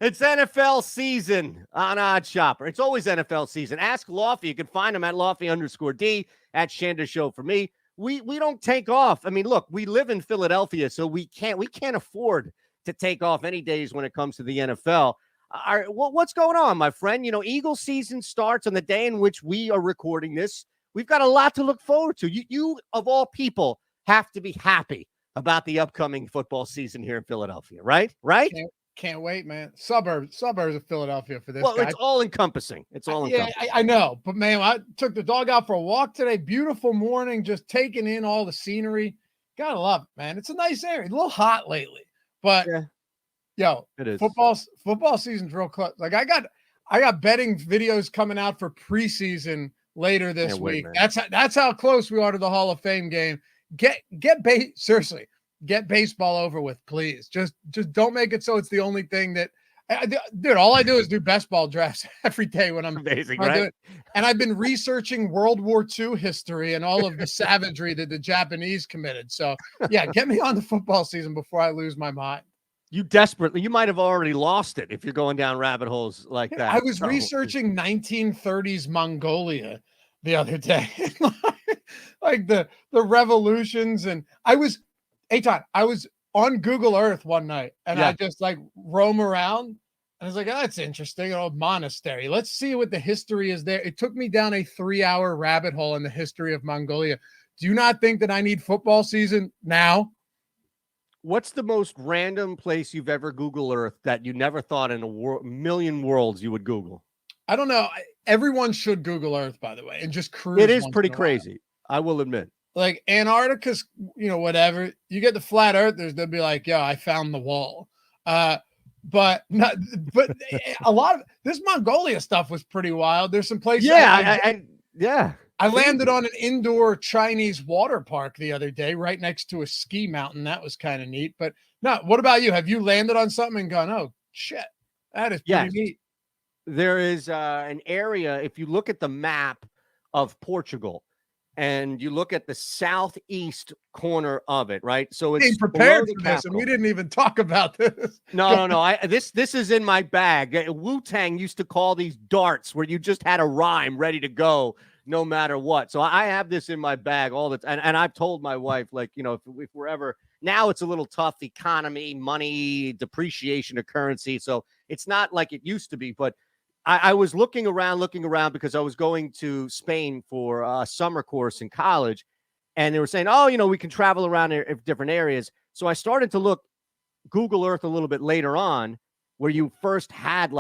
It's NFL season on Odd Shopper. It's always NFL season. Ask Lofty. You can find him at Lofty_D at Shanda Show for me. We don't take off. I mean, look, we live in Philadelphia, so we can't afford to take off any days when it comes to the NFL. What's going on, my friend? You know, Eagle season starts on the day in which we are recording this. We've got a lot to look forward to. You of all people, have to be happy about the upcoming football season here in Philadelphia, right? Right? Can't wait, man. Suburbs of Philadelphia for this guy. Well, it's all encompassing. I know. But, man, I took the dog out for a walk today. Beautiful morning, just taking in all the scenery. Gotta love it, man. It's a nice area. A little hot lately. But, it is. Football season's real close. Like, I got betting videos coming out for preseason later this week. Man. That's how close we are to the Hall of Fame game. Seriously. Get baseball over with, please. Just don't make it so it's the only thing that dude, all I do is do best ball drafts every day when I'm amazing, right? And I've been researching World War II history and all of the savagery that the Japanese committed. So yeah, get me on the football season before I lose my mind. You might have already lost it if you're going down rabbit holes like that. I was researching 1930s Mongolia the other day. like the revolutions, and I was on Google Earth one night, and I just like roam around, and I was like, oh, that's interesting. An old monastery. Let's see what the history is there. It took me down a 3-hour rabbit hole in the history of Mongolia. Do you not think that I need football season now? What's the most random place you've ever Google Earth that you never thought in a million worlds you would Google? I don't know. Everyone should Google Earth, by the way, and just cruise. It is pretty crazy. I will admit. Like Antarctica's, whatever. You get the flat earthers, they'll be like, "Yo, I found the wall." But a lot of this Mongolia stuff was pretty wild. There's some places. I landed on an indoor Chinese water park the other day, right next to a ski mountain. That was kind of neat. But no, what about you? Have you landed on something and gone, "Oh shit, that is pretty neat"? There is an area. If you look at the map of Portugal, and you look at the southeast corner of it, right? So it's prepared for this, and we didn't even talk about this. No. This is in my bag. Wu-Tang used to call these darts where you just had a rhyme ready to go no matter what. So I have this in my bag all the time. And I've told my wife, like, if we're ever, now it's a little tough, economy, money, depreciation of currency. So it's not like it used to be, but I was looking around because I was going to Spain for a summer course in college, and they were saying, we can travel around different areas. So I started to look Google Earth a little bit later on, where you first had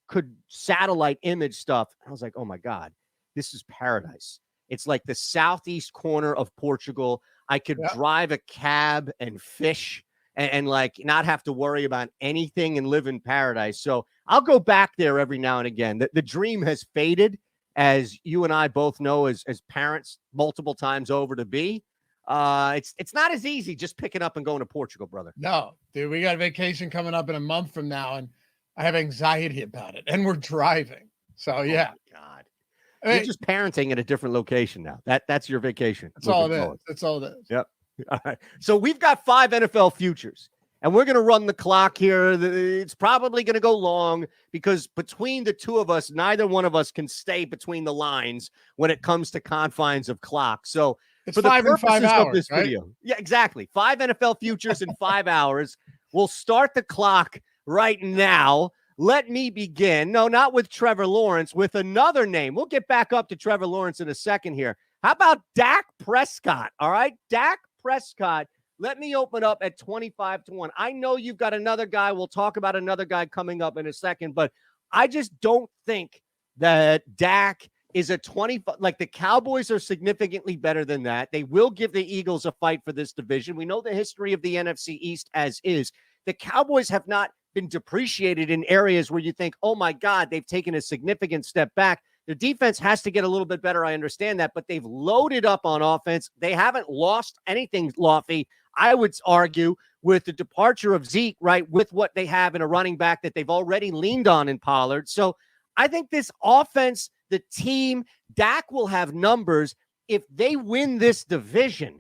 could satellite image stuff. I was like, oh my God, this is paradise. It's like the southeast corner of Portugal. I could drive a cab and fish and not have to worry about anything and live in paradise. So I'll go back there every now and again. The dream has faded, as you and I both know as parents multiple times over to be. It's not as easy just picking up and going to Portugal, brother. No, dude, we got a vacation coming up in a month from now, and I have anxiety about it, and we're driving. So yeah. Oh my God. You're just parenting at a different location now. That's your vacation. That's all it is. That's all it is. Yep. All right. So we've got 5 NFL futures, and we're going to run the clock here. It's probably going to go long because between the two of us, neither one of us can stay between the lines when it comes to confines of clock. So it's for the 5 purposes and 5 hours, of this video, exactly. 5 NFL futures in 5 hours. We'll start the clock right now. Let me begin. No, not with Trevor Lawrence, with another name. We'll get back up to Trevor Lawrence in a second here. How about Dak Prescott? All right, Dak Prescott. Let me open up at 25-1. I know you've got another guy. We'll talk about another guy coming up in a second, but I just don't think that Dak is a 25. Like, the Cowboys are significantly better than that. They will give the Eagles a fight for this division. We know the history of the NFC East as is. The Cowboys have not been depreciated in areas where you think, oh my God, they've taken a significant step back. Their defense has to get a little bit better. I understand that, but they've loaded up on offense. They haven't lost anything, Lofty. I would argue with the departure of Zeke, right, with what they have in a running back that they've already leaned on in Pollard. So I think this offense, the team, Dak will have numbers. If they win this division,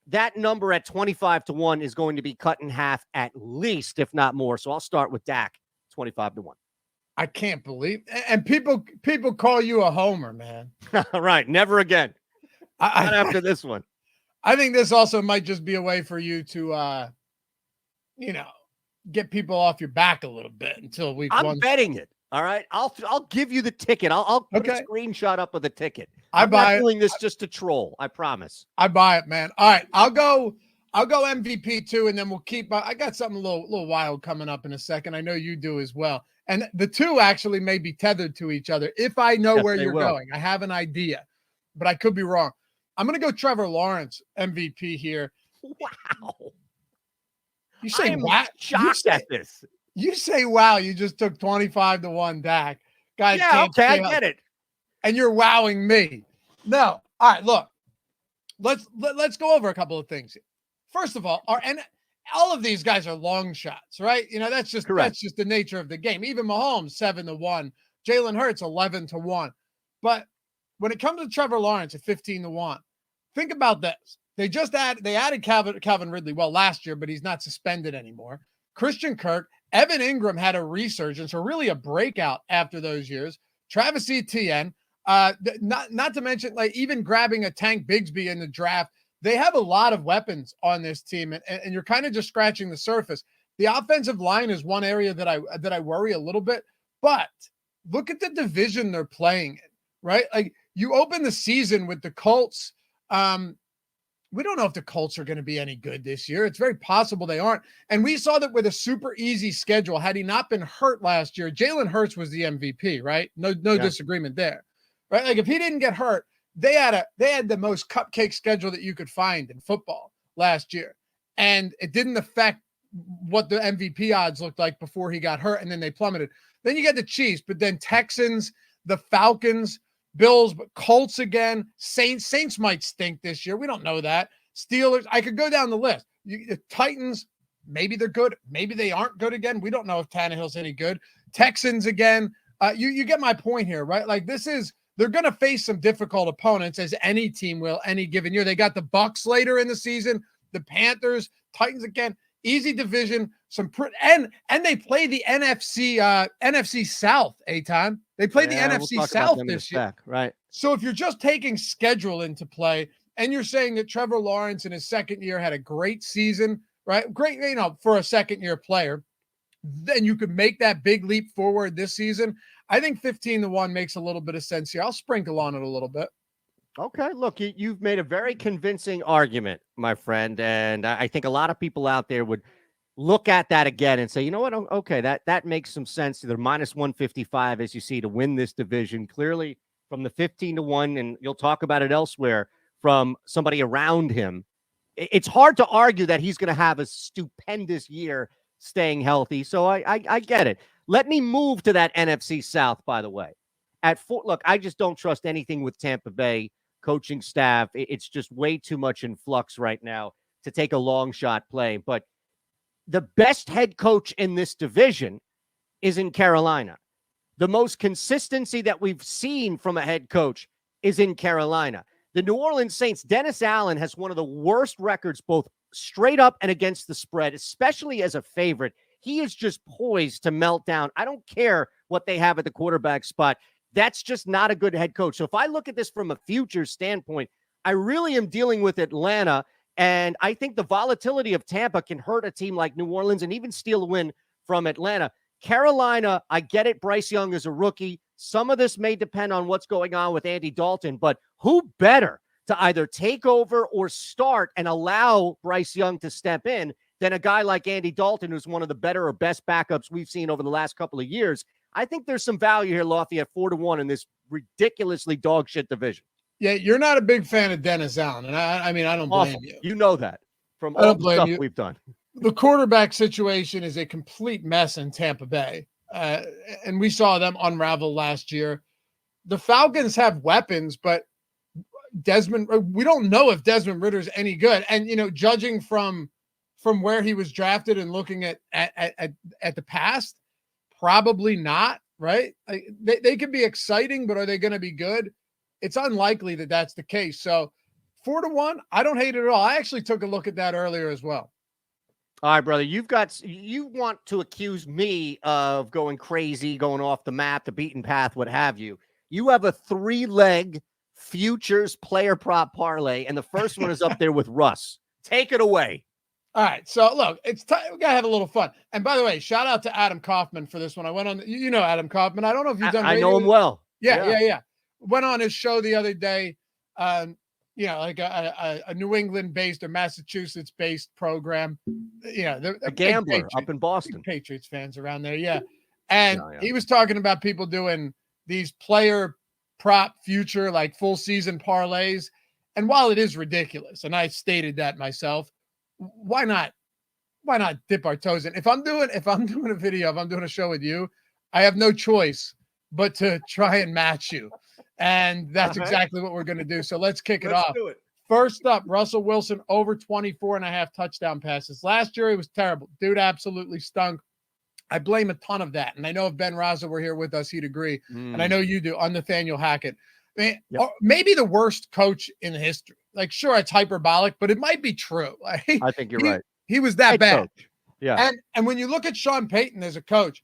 that number at 25-1 is going to be cut in half at least, if not more. So I'll start with Dak 25 to 1. I can't believe, and people call you a homer, man. Right. Never again. Not after this one. I think this also might just be a way for you to, get people off your back a little bit until week one. I'm betting it. All right. I'll give you the ticket. I'll put a screenshot up of the ticket. I'm not doing this just to troll. I promise. I buy it, man. All right. I'll go MVP too, and then we'll keep. I got something a little wild coming up in a second. I know you do as well. And the two actually may be tethered to each other if I know where you're going. I have an idea, but I could be wrong. I'm going to go Trevor Lawrence MVP here. Wow. You say wow? Shocked at this. You say wow? You just took 25 to 1 Dak. Guys, yeah, okay, I get it. And you're wowing me. No, all right. Look, let's go over a couple of things. First of all, all of these guys are long shots, right? That's just the nature of the game. Even Mahomes 7 to 1, Jalen Hurts 11 to 1. But when it comes to Trevor Lawrence at 15 to 1, think about this. They added Calvin Ridley last year, but he's not suspended anymore. Christian Kirk, Evan Ingram had a resurgence or really a breakout after those years. Travis Etienne, not to mention even grabbing a Tank Bigsby in the draft. They have a lot of weapons on this team, and you're kind of just scratching the surface. The offensive line is one area that I worry a little bit, but look at the division they're playing in, right? Like you open the season with the Colts. We don't know if the Colts are going to be any good this year. It's very possible they aren't. And we saw that with a super easy schedule. Had he not been hurt last year, Jalen Hurts was the MVP, right? No disagreement there, right? Like if he didn't get hurt, they had the most cupcake schedule that you could find in football last year. And it didn't affect what the MVP odds looked like before he got hurt, and then they plummeted. Then you get the Chiefs, but then Texans, the Falcons, Bills, but Colts again. Saints might stink this year. We don't know that. Steelers. I could go down the list. The Titans, maybe they're good. Maybe they aren't good again. We don't know if Tannehill's any good. Texans again. You get my point here, right? Like they're going to face some difficult opponents, as any team will any given year. They got the Bucs later in the season, the Panthers, Titans again. Easy division. And they play the NFC South, Eitan. They play the NFC South this year. Right. So if you're just taking schedule into play and you're saying that Trevor Lawrence in his second year had a great season, right? Great, for a second year player, then you could make that big leap forward this season. I think 15 to 1 makes a little bit of sense here. I'll sprinkle on it a little bit. Okay, look, you've made a very convincing argument, my friend, and I think a lot of people out there would look at that again and say, you know what? Okay, that makes some sense. They're minus 155, as you see, to win this division. Clearly, from the 15 to 1, and you'll talk about it elsewhere from somebody around him. It's hard to argue that he's going to have a stupendous year staying healthy. So I get it. Let me move to that NFC South, by the way. Look, I just don't trust anything with Tampa Bay coaching staff. It's just way too much in flux right now to take a long shot play. But the best head coach in this division is in Carolina. The most consistency that we've seen from a head coach is in Carolina. The New Orleans Saints, Dennis Allen has one of the worst records, both straight up and against the spread, especially as a favorite. He is just poised to melt down. I don't care what they have at the quarterback spot. That's just not a good head coach. So if I look at this from a future standpoint, I really am dealing with Atlanta, and I think the volatility of Tampa can hurt a team like New Orleans and even steal a win from Atlanta. Carolina, I get it. Bryce Young is a rookie. Some of this may depend on what's going on with Andy Dalton, but who better to either take over or start and allow Bryce Young to step in than a guy like Andy Dalton, who's one of the better or best backups we've seen over the last couple of years. I think there's some value here, Lofty, at 4 to 1 in this ridiculously dog shit division. Yeah, you're not a big fan of Dennis Allen, and I mean, I don't blame you. You know that from all the stuff we've done. The quarterback situation is a complete mess in Tampa Bay, and we saw them unravel last year. The Falcons have weapons, but we don't know if Desmond Ritter's any good. And, judging from where he was drafted and looking at the past, probably not, right? Like, they could be exciting, but are they going to be good? It's unlikely that that's the case. So 4 to 1, I don't hate it at all. I actually took a look at that earlier as well. All right, brother. You want to accuse me of going crazy, going off the map, the beaten path, what have you. You have a 3-leg futures player prop parlay, and the first one is up there with Russ. Take it away. All right. So look, it's time. We gotta have a little fun. And by the way, shout out to Adam Kaufman for this one. I went on, you know, Adam Kaufman. I don't know if you've done I know him well. Yeah. Went on his show the other day. Like a New England-based or Massachusetts-based program. They're a gambler up in Boston. Patriots fans around there, yeah. And he was talking about people doing these player prop future, like full season parlays. And while it is ridiculous, and I stated that myself, why not dip our toes in? If I'm doing a video, if I'm doing a show with you, I have no choice but to try and match you. And that's exactly what we're going to do. So let's kick it off. Do it. First up, Russell Wilson over 24.5 touchdown passes. Last year, he was terrible. Dude absolutely stunk. I blame a ton of that. And I know if Ben Raza were here with us, he'd agree. And I know you do, on Nathaniel Hackett. Maybe the worst coach in history. Like, sure, it's hyperbolic, but it might be true. I think you're right. He was that bad. Coach. Yeah. And when you look at Sean Payton as a coach,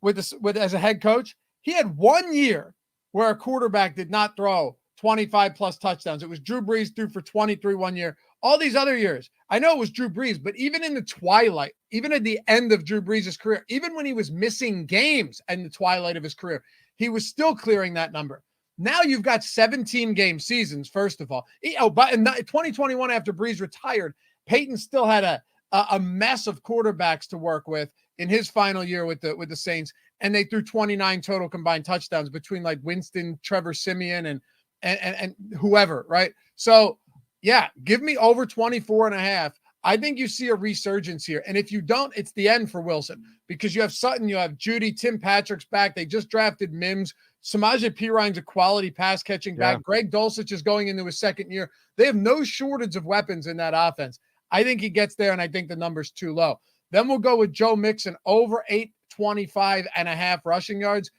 as a head coach, he had 1 year where a quarterback did not throw 25 plus touchdowns. It was Drew Brees threw for 23 1 year. All these other years, I know it was Drew Brees, but even in the twilight, even at the end of Drew Brees' career, even when he was missing games in the twilight of his career, he was still clearing that number. Now you've got 17 game seasons, first of all. But in 2021, after Brees retired, Peyton still had a mess of quarterbacks to work with in his final year with the Saints, and they threw 29 total combined touchdowns between like Winston, Trevor Siemian, and whoever, right? So, yeah, give me over 24.5. I think you see a resurgence here. And if you don't, it's the end for Wilson, because you have Sutton, you have Judy, Tim Patrick's back. They just drafted Mims. Samaje Perine's a quality pass catching back. Greg Dulcich is going into his second year. They have no shortage of weapons in that offense. I think he gets there, and I think the number's too low. Then we'll go with Joe Mixon over 825.5 rushing yards.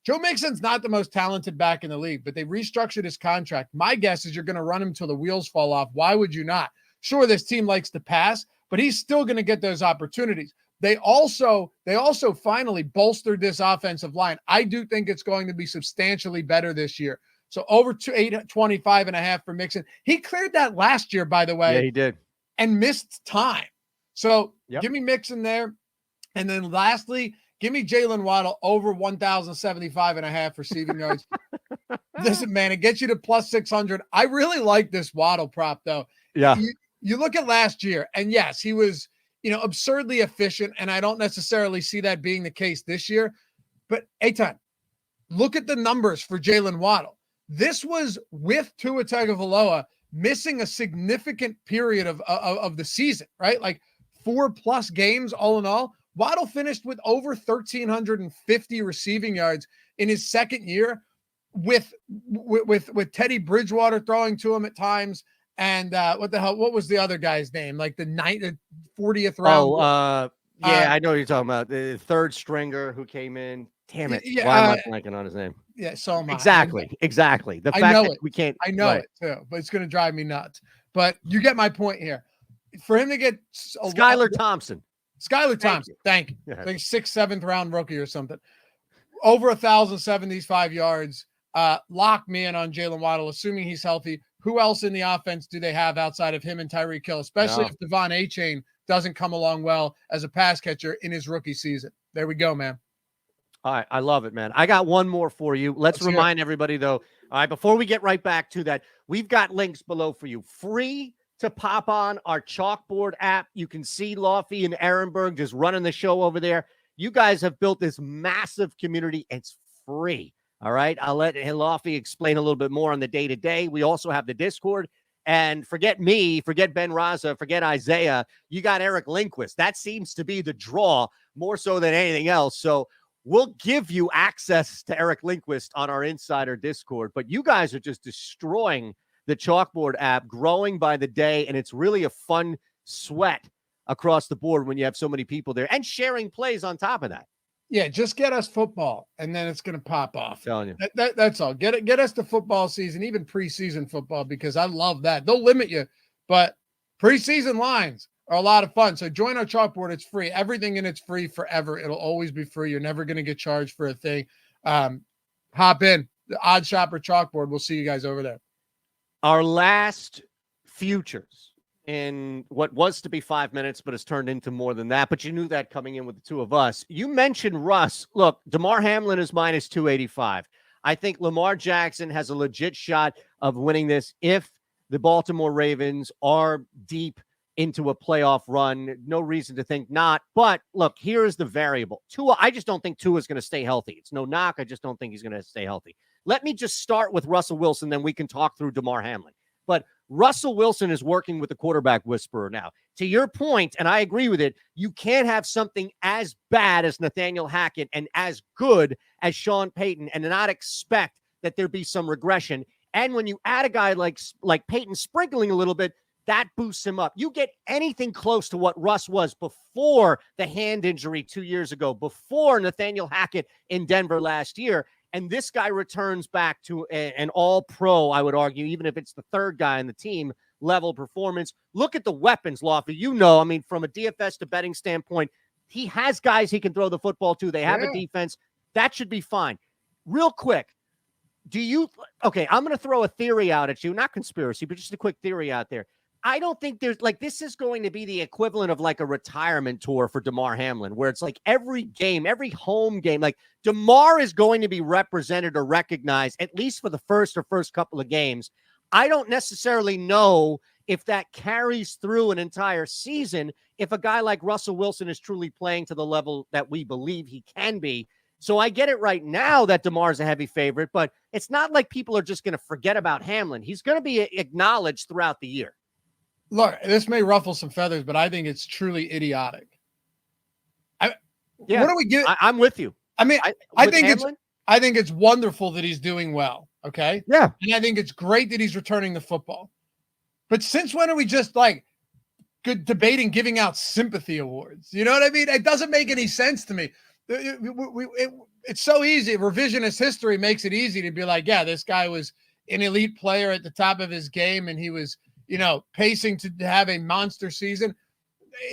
Joe Mixon's not the most talented back in the league, but they restructured his contract. My guess is you're going to run him till the wheels fall off. Why would you not? Sure, this team likes to pass, but he's still going to get those opportunities. They also finally bolstered this offensive line. I do think it's going to be substantially better this year. So over to 825.5 for Mixon. He cleared that last year, by the way. Yeah, he did. And missed time. So give me Mixon there. And then lastly, give me Jalen Waddle over 1,075.5 receiving yards. Listen, man, it gets you to plus 600. I really like this Waddle prop, though. Yeah. You look at last year, and yes, he was, absurdly efficient, and I don't necessarily see that being the case this year. But, Eitan, look at the numbers for Jalen Waddle. This was with Tua Tagovailoa missing a significant period of the season, right? Like 4+ games all in all. Waddle finished with over 1,350 receiving yards in his second year with Teddy Bridgewater throwing to him at times. And what was the other guy's name? Like the 40th round. I know what you're talking about. The third stringer who came in. Damn it. Why am I blanking on his name? Yeah, so am I. Exactly. The fact that we can't. I know it too, but it's going to drive me nuts. But you get my point here. For him to get Skylar Thompson. Thank you. Yeah. Like 6th, 7th round rookie or something. Over 1,075 yards. Lock me in on Jalen Waddle, assuming he's healthy. Who else in the offense do they have outside of him and Tyreek Hill, especially if Devon Achane doesn't come along well as a pass catcher in his rookie season? There we go, man. All right. I love it, man. I got one more for you. Let's remind everybody, though. All right. Before we get right back to that, we've got links below for you. Free to pop on our Chalkboard app. You can see Lofty and Ehrenberg just running the show over there. You guys have built this massive community. It's free. All right. I'll let Lofty explain a little bit more on the day-to-day. We also have the Discord. And forget me, forget Ben Raza, forget Isaiah. You got Eric Lindquist. That seems to be the draw more so than anything else. So we'll give you access to Eric Lindquist on our Insider Discord. But you guys are just destroying the Chalkboard app, growing by the day. And it's really a fun sweat across the board when you have so many people there and sharing plays on top of that. Yeah, just get us football, and then it's going to pop off. I'm telling you. That's all. Get us to football season, even preseason football, because I love that. They'll limit you, but preseason lines are a lot of fun. So join our chalkboard. It's free. Everything in it's free forever. It'll always be free. You're never going to get charged for a thing. Hop in. The Odd Shopper chalkboard. We'll see you guys over there. Our last futures in what was to be 5 minutes, but has turned into more than that. But you knew that coming in with the two of us. You mentioned Russ. Look, DeMar Hamlin is minus 285. I think Lamar Jackson has a legit shot of winning this if the Baltimore Ravens are deep into a playoff run. No reason to think not. But look, here is the variable. Tua, I just don't think Tua is going to stay healthy. It's no knock. I just don't think he's going to stay healthy. Let me just start with Russell Wilson, then we can talk through DeMar Hamlin. But Russell Wilson is working with the quarterback whisperer now. To your point, and I agree with it, you can't have something as bad as Nathaniel Hackett and as good as Sean Payton and not expect that there be some regression. And when you add a guy like Payton sprinkling a little bit, that boosts him up. You get anything close to what Russ was before the hand injury 2 years ago, before Nathaniel Hackett in Denver last year, and this guy returns back to an all-pro, I would argue, even if it's the third guy in the team level performance. Look at the weapons, Lofty. You know, I mean, from a DFS to betting standpoint, he has guys he can throw the football to. They have a defense. That should be fine. Real quick, okay, I'm going to throw a theory out at you, not conspiracy, but just a quick theory out there. I don't think there's this is going to be the equivalent of like a retirement tour for DeMar Hamlin, where it's like every game, every home game, like DeMar is going to be represented or recognized at least for the first couple of games. I don't necessarily know if that carries through an entire season if a guy like Russell Wilson is truly playing to the level that we believe he can be. So I get it right now that DeMar's a heavy favorite, but it's not like people are just going to forget about Hamlin. He's going to be acknowledged throughout the year. Look, this may ruffle some feathers, but I think it's truly idiotic. What do we get? I'm with you. I mean, I think it's wonderful that he's doing well. Okay. Yeah. And I think it's great that he's returning the football. But since when are we just debating giving out sympathy awards? You know what I mean? It doesn't make any sense to me. It's so easy. Revisionist history makes it easy to be like, yeah, this guy was an elite player at the top of his game, and he was, pacing to have a monster season.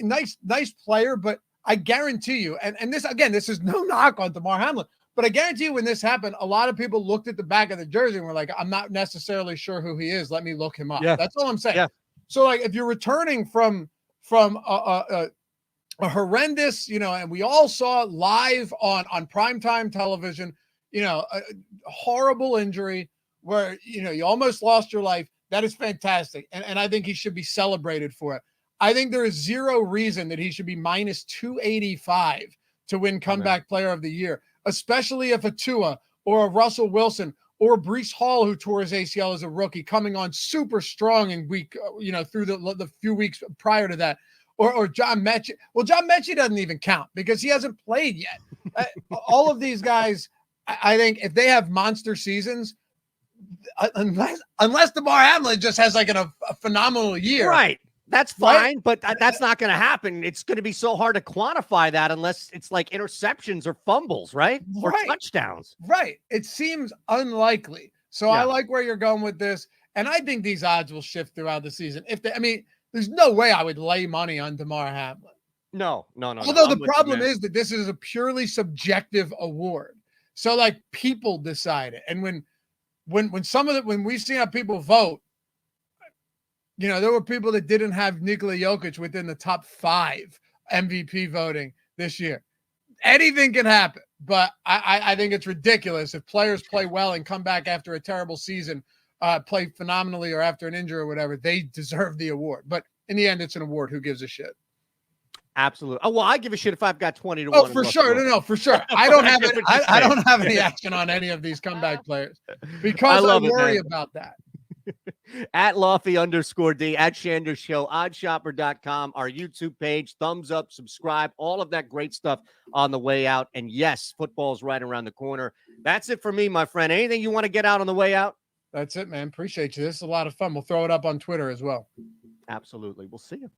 Nice player, but I guarantee you, and this, again, this is no knock on DeMar Hamlin, but I guarantee you when this happened, a lot of people looked at the back of the jersey and were like, I'm not necessarily sure who he is. Let me look him up. Yeah. That's all I'm saying. Yeah. So if you're returning from a horrendous, and we all saw live on primetime television, a horrible injury where, you almost lost your life. That is fantastic. And I think he should be celebrated for it. I think there is zero reason that he should be minus 285 to win comeback player of the year, especially if a Tua or a Russell Wilson or a Breece Hall, who tore his ACL as a rookie, coming on super strong in week, through the few weeks prior to that, or John Mechie. Well, John Mechie doesn't even count because he hasn't played yet. All of these guys, I think if they have monster seasons, unless DeMar Hamlin just has a phenomenal year. Right. That's fine, but that's not going to happen. It's going to be so hard to quantify that unless it's like interceptions or fumbles, right? Or touchdowns. Right. It seems unlikely. So I like where you're going with this. And I think these odds will shift throughout the season. There's no way I would lay money on DeMar Hamlin. No. Although the problem is that this is a purely subjective award. So people decide it. And when we've seen how people vote, there were people that didn't have Nikola Jokic within the top 5 MVP voting this year. Anything can happen, but I think it's ridiculous if players play well and come back after a terrible season, play phenomenally or after an injury or whatever, they deserve the award. But in the end, it's an award. Who gives a shit? Absolutely. Oh, well, I give a shit if I've got 20 to 1. Oh, for sure. No, for sure. I don't have it. I don't have any action on any of these comeback players because I worry about that. At Lofty_D, at Shander Show, oddshopper.com, our YouTube page, thumbs up, subscribe, all of that great stuff on the way out. And yes, football's right around the corner. That's it for me, my friend. Anything you want to get out on the way out? That's it, man. Appreciate you. This is a lot of fun. We'll throw it up on Twitter as well. Absolutely. We'll see you.